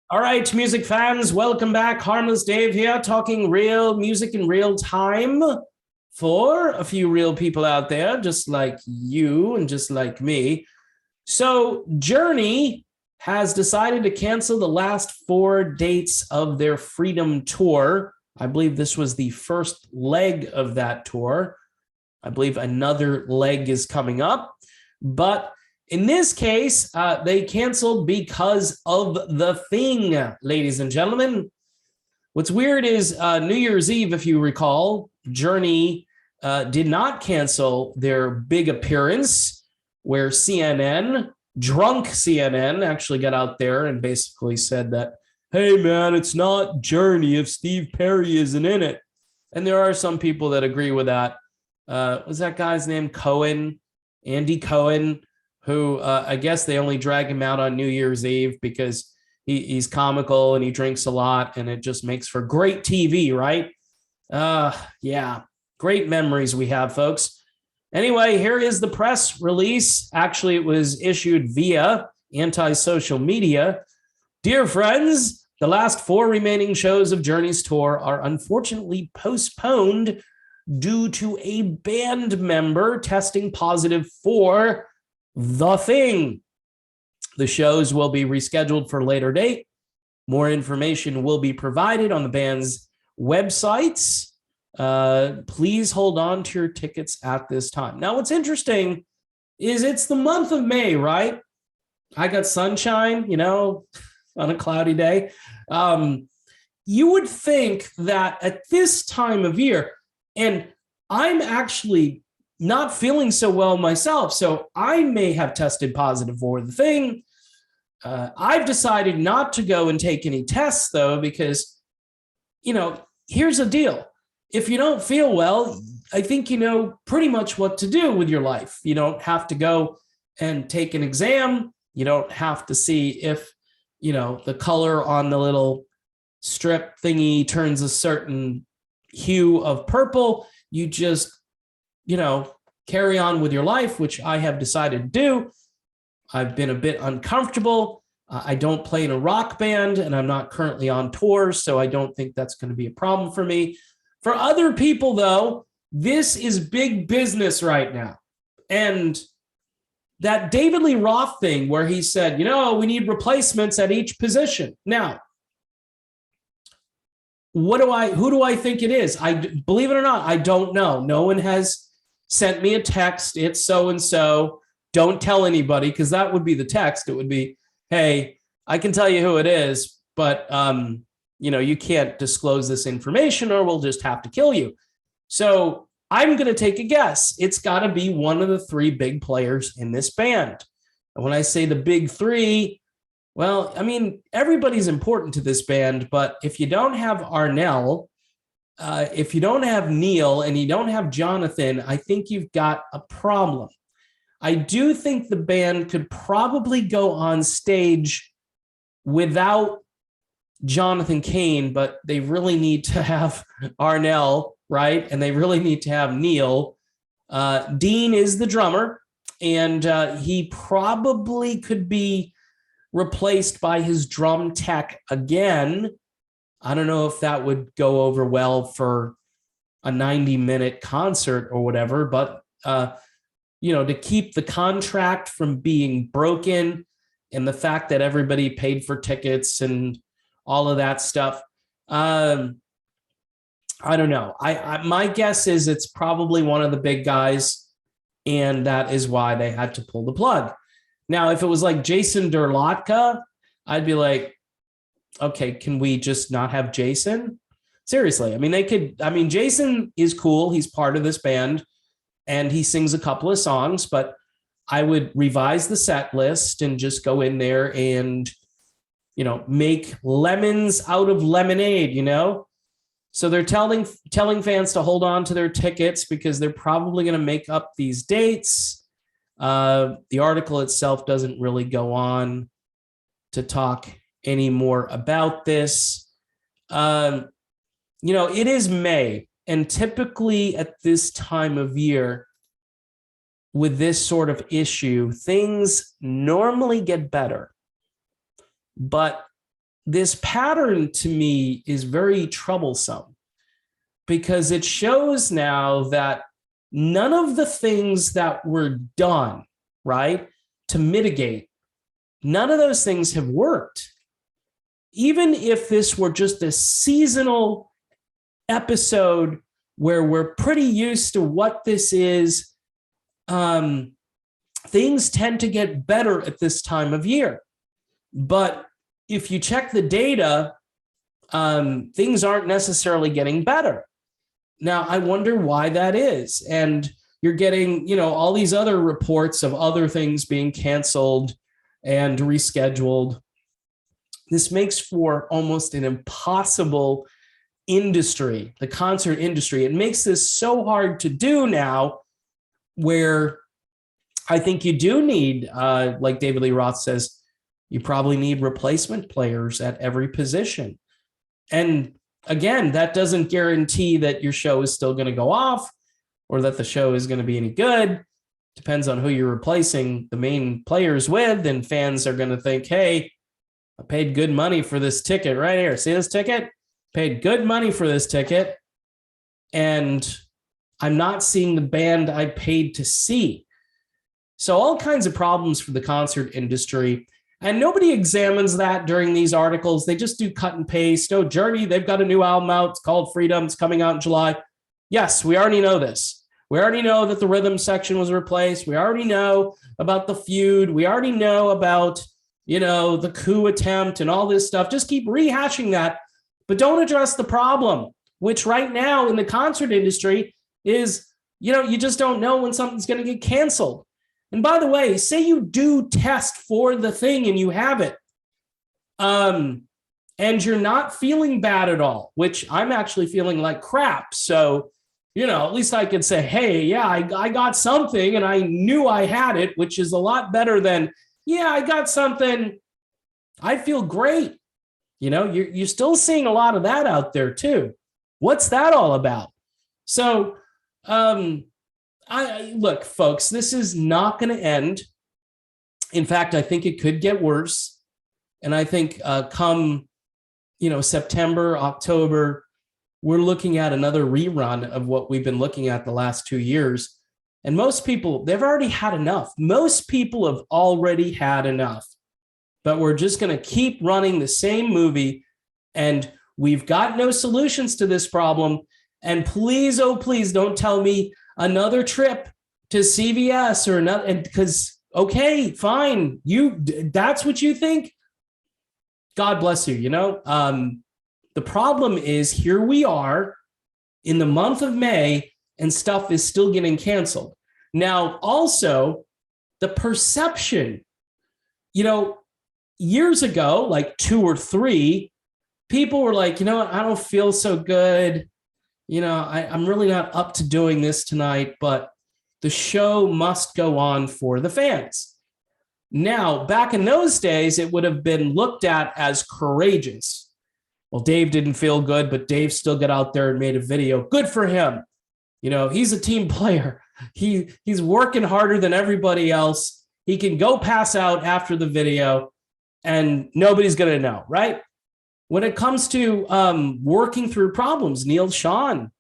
All right, music fans, welcome back. Harmless Dave here, talking real music in real time for a few real people out there, just like you and just like me. So, Journey has decided to cancel the last four dates of their Freedom Tour. I believe this was the first leg of that tour. I believe another leg is coming up. But in this case, they canceled because of the thing, ladies and gentlemen. What's weird is New Year's Eve, if you recall, Journey did not cancel their big appearance where CNN, drunk CNN, actually got out there and basically said that, hey, man, it's not Journey if Steve Perry isn't in it. And there are some people that agree with that. Was that guy's name Cohen? Andy Cohen, who I guess they only drag him out on New Year's Eve because he's comical and he drinks a lot and it just makes for great TV, right? Yeah, great memories we have, folks. Anyway, here is the press release. Actually, it was issued via anti-social media. Dear friends, the last four remaining shows of Journey's tour are unfortunately postponed due to a band member testing positive for the thing. The shows will be rescheduled for a later date. More information will be provided on the band's websites. Please hold on to your tickets at this time. Now, what's interesting is it's the month of May, right? I got sunshine, on a cloudy day. You would think that at this time of year, and I'm actually not feeling so well myself, so I may have tested positive for the thing. I've decided not to go and take any tests, though, because, here's the deal. If you don't feel well, I think you know pretty much what to do with your life. You don't have to go and take an exam. You don't have to see if, the color on the little strip thingy turns a certain hue of purple. You just, carry on with your life, which I have decided to do. I've been a bit uncomfortable. I don't play in a rock band and I'm not currently on tour, so I don't think that's going to be a problem for me. For other people, though, this is big business right now. And that David Lee Roth thing where he said, we need replacements at each position. Now, who do I think it is? I believe it or not, I don't know. No one has sent me a text. It's so-and-so. Don't tell anybody, because that would be the text. It would be, hey, I can tell you who it is, but you can't disclose this information or we'll just have to kill you. So I'm going to take a guess. It's got to be one of the three big players in this band. And when I say the big three, well, everybody's important to this band, but if you don't have Arnell, if you don't have Neil, and you don't have Jonathan, I think you've got a problem. I do think the band could probably go on stage without Jonathan Cain, but they really need to have Arnell, right? And they really need to have Neil. Dean is the drummer, and he probably could be replaced by his drum tech again. I don't know if that would go over well for a 90-minute concert or whatever, but to keep the contract from being broken and the fact that everybody paid for tickets and all of that stuff. I don't know. My guess is it's probably one of the big guys, and that is why they had to pull the plug. Now, if it was like Jason Derlotka, I'd be like, okay, can we just not have Jason? Seriously. Jason is cool. He's part of this band and he sings a couple of songs, but I would revise the set list and just go in there and, make lemons out of lemonade, So they're telling fans to hold on to their tickets because they're probably going to make up these dates. The article itself doesn't really go on to talk any more about this. It is May, and typically at this time of year, with this sort of issue, things normally get better. But this pattern to me is very troublesome because it shows now that none of the things that were done, right, to mitigate, none of those things have worked. Even if this were just a seasonal episode where we're pretty used to what this is, things tend to get better at this time of year. But if you check the data, things aren't necessarily getting better. Now, I wonder why that is. And you're getting, all these other reports of other things being canceled and rescheduled. This makes for almost an impossible industry, the concert industry. It makes this so hard to do now, where I think you do need, like David Lee Roth says, you probably need replacement players at every position. And again, that doesn't guarantee that your show is still going to go off or that the show is going to be any good. Depends on who you're replacing the main players with, and fans are going to think, hey, I paid good money for this ticket right here. See this ticket? Paid good money for this ticket, and I'm not seeing the band I paid to see. So all kinds of problems for the concert industry. And nobody examines that during these articles. They just do cut and paste. Oh, Journey, they've got a new album out. It's called Freedom. It's coming out in July. Yes, we already know this. We already know that the rhythm section was replaced. We already know about the feud. We already know about, the coup attempt and all this stuff. Just keep rehashing that, but don't address the problem, which right now in the concert industry is, you just don't know when something's going to get canceled. And by the way, say you do test for the thing and you have it, and you're not feeling bad at all, which I'm actually feeling like crap. So, at least I could say, hey, yeah, I got something and I knew I had it, which is a lot better than, yeah, I got something. I feel great. You're still seeing a lot of that out there too. What's that all about? So, look, folks, this is not going to end. In fact, I think it could get worse. And I think come, September, October, we're looking at another rerun of what we've been looking at the last 2 years. And most people, they've already had enough. Most people have already had enough. But we're just going to keep running the same movie. And we've got no solutions to this problem. And please, oh, please don't tell me another trip to CVS or another, because, okay, fine. That's what you think. God bless you. The problem is here we are in the month of May and stuff is still getting canceled. Now, also the perception, years ago, like 2 or 3, people were like, what, I don't feel so good. I'm really not up to doing this tonight, but the show must go on for the fans. Now, back in those days, it would have been looked at as courageous. Well, Dave didn't feel good, but Dave still got out there and made a video. Good for him. He's a team player. He's working harder than everybody else. He can go pass out after the video and nobody's going to know, right? When it comes to working through problems, Neil Sean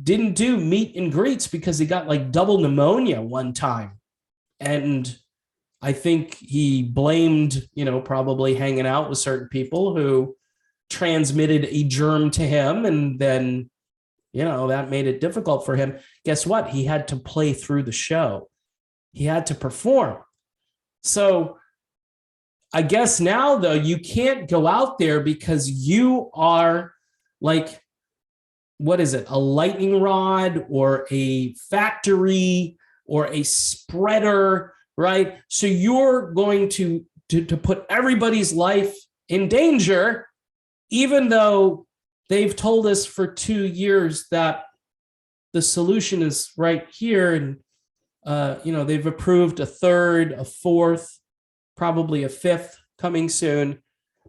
didn't do meet and greets because he got like double pneumonia one time. And I think he blamed, probably hanging out with certain people who transmitted a germ to him. And then, that made it difficult for him. Guess what? He had to play through the show. He had to perform. So I guess now, though, you can't go out there because you are like, what is it? A lightning rod or a factory or a spreader, right? So you're going to put everybody's life in danger, even though they've told us for 2 years that the solution is right here. And, they've approved a third, a fourth, probably a fifth coming soon.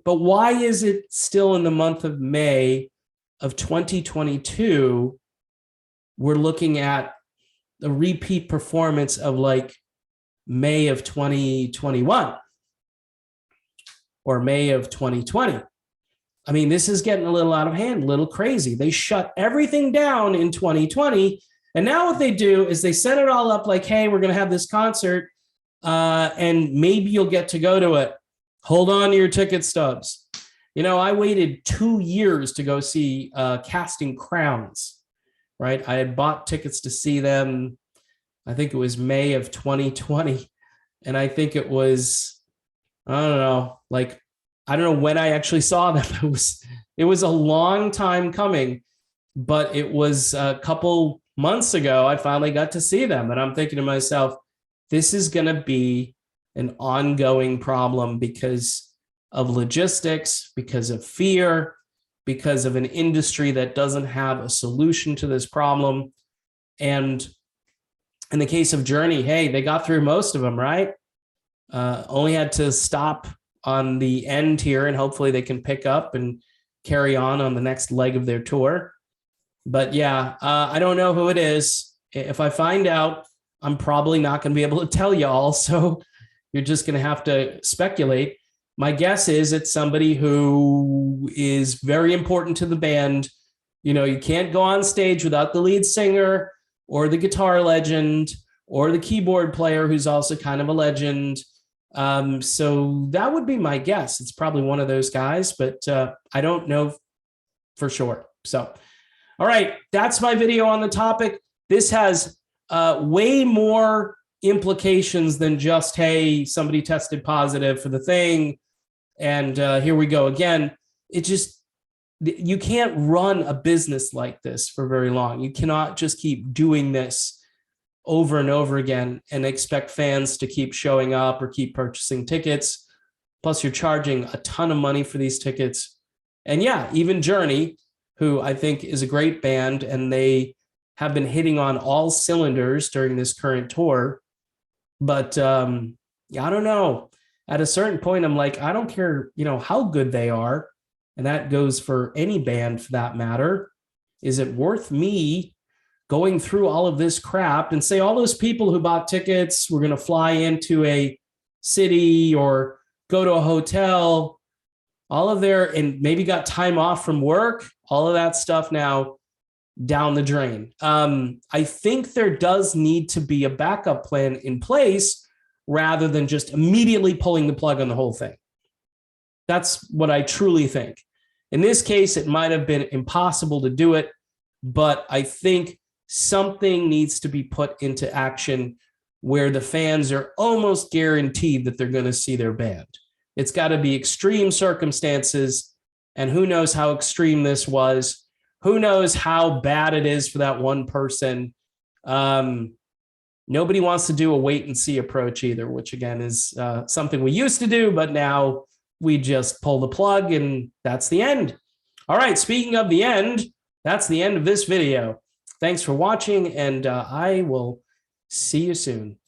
But why is it still in the month of May of 2022? We're looking at a repeat performance of like May of 2021 or May of 2020. I mean, this is getting a little out of hand, a little crazy. They shut everything down in 2020. And now what they do is they set it all up like, hey, we're going to have this concert and maybe you'll get to go to it. Hold on to your ticket stubs. You know, I waited 2 years to go see Casting Crowns, right? I had bought tickets to see them. I think it was May of 2020. And I think it was, I don't know, like, I don't know when I actually saw them. It was a long time coming, but it was a couple months ago I finally got to see them. And I'm thinking to myself, this is going to be an ongoing problem because of logistics, because of fear, because of an industry that doesn't have a solution to this problem. And in the case of Journey, hey, they got through most of them, right? Only had to stop on the end here, and hopefully they can pick up and carry on the next leg of their tour. But yeah, I don't know who it is. If I find out, I'm probably not going to be able to tell y'all. So you're just going to have to speculate. My guess is it's somebody who is very important to the band. You know, you can't go on stage without the lead singer or the guitar legend or the keyboard player who's also kind of a legend. So that would be my guess. It's probably one of those guys, but I don't know for sure. So, all right, that's my video on the topic. This has way more implications than just, hey, somebody tested positive for the thing, and here we go again. It just, you can't run a business like this for very long. You cannot just keep doing this over and over again and expect fans to keep showing up or keep purchasing tickets. Plus, you're charging a ton of money for these tickets. And yeah, even Journey, who I think is a great band, and they have been hitting on all cylinders during this current tour. But yeah, I don't know. At a certain point, I'm like, I don't care, you know, how good they are. And that goes for any band for that matter. Is it worth me going through all of this crap and say all those people who bought tickets were going to fly into a city or go to a hotel, all of their, and maybe got time off from work, all of that stuff now down the drain. I think there does need to be a backup plan in place rather than just immediately pulling the plug on the whole thing. That's what I truly think. In this case, it might have been impossible to do it, but I think something needs to be put into action where the fans are almost guaranteed that they're going to see their band. It's got to be extreme circumstances, and who knows how extreme this was. Who knows how bad it is for that one person. Nobody wants to do a wait and see approach either, which again is something we used to do, but now we just pull the plug and that's the end. All right, speaking of the end, that's the end of this video. Thanks for watching, and I will see you soon.